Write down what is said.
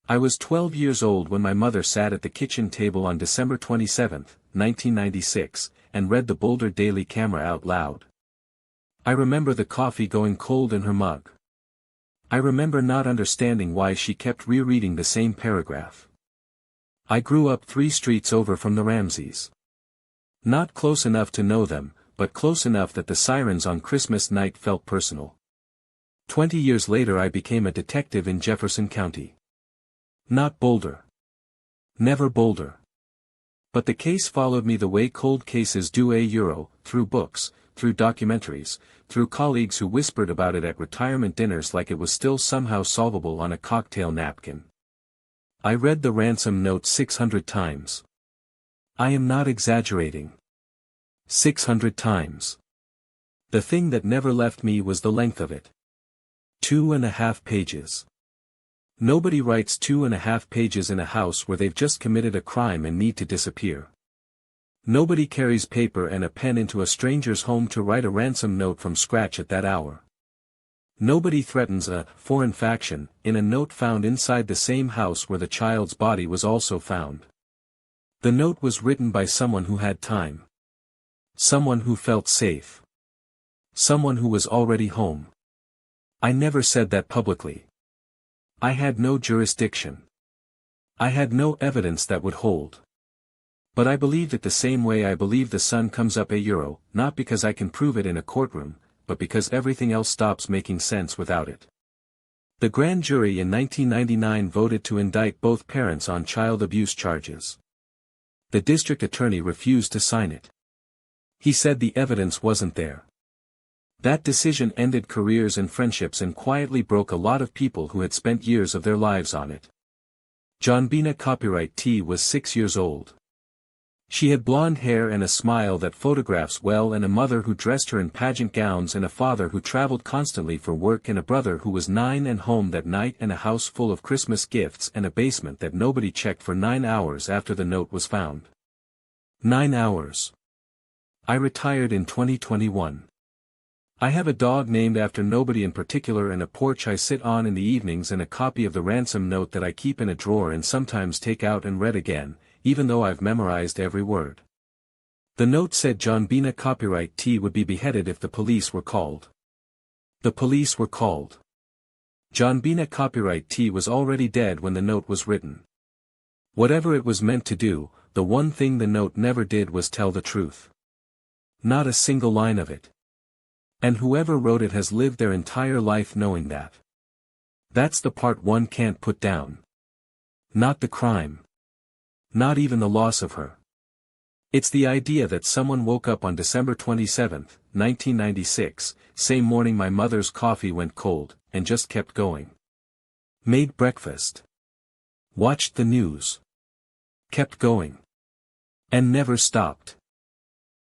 I was 12 years old when my mother sat at the kitchen table on December 27, 1996, and read the Boulder Daily Camera out loud. I remember the coffee going cold in her mug. I remember not understanding why she kept rereading the same paragraph. I grew up 3 streets over from the Ramseys. Not close enough to know them, but close enough that the sirens on Christmas night felt personal. 20 years later I became a detective in Jefferson County. Not Boulder. Never Boulder. But the case followed me the way cold cases do, through books, through documentaries, through colleagues who whispered about it at retirement dinners like it was still somehow solvable on a cocktail napkin. I read the ransom note 600 times. I am not exaggerating. 600 times. The thing that never left me was the length of it. 2.5 pages. Nobody writes 2.5 pages in a house where they've just committed a crime and need to disappear. Nobody carries paper and a pen into a stranger's home to write a ransom note from scratch at that hour. Nobody threatens a foreign faction in a note found inside the same house where the child's body was also found. The note was written by someone who had time. Someone who felt safe. Someone who was already home. I never said that publicly. I had no jurisdiction. I had no evidence that would hold. But I believed it the same way I believe the sun comes up, not because I can prove it in a courtroom, but because everything else stops making sense without it. The grand jury in 1999 voted to indict both parents on child abuse charges. The district attorney refused to sign it. He said the evidence wasn't there. That decision ended careers and friendships and quietly broke a lot of people who had spent years of their lives on it. JonBenét Ramsey was 6 years old. She had blonde hair and a smile that photographs well, and a mother who dressed her in pageant gowns, and a father who traveled constantly for work, and a brother who was 9 and home that night, and a house full of Christmas gifts, and a basement that nobody checked for 9 hours after the note was found. 9 hours. I retired in 2021. I have a dog named after nobody in particular, and a porch I sit on in the evenings, and a copy of the ransom note that I keep in a drawer and sometimes take out and read again, even though I've memorized every word. The note said JonBenét Ramsey would be beheaded if the police were called. The police were called. JonBenét Ramsey was already dead when the note was written. Whatever it was meant to do, the one thing the note never did was tell the truth. Not a single line of it. And whoever wrote it has lived their entire life knowing that. That's the part one can't put down. Not the crime. Not even the loss of her. It's the idea that someone woke up on December 27, 1996, same morning my mother's coffee went cold, and just kept going. Made breakfast. Watched the news. Kept going. And never stopped.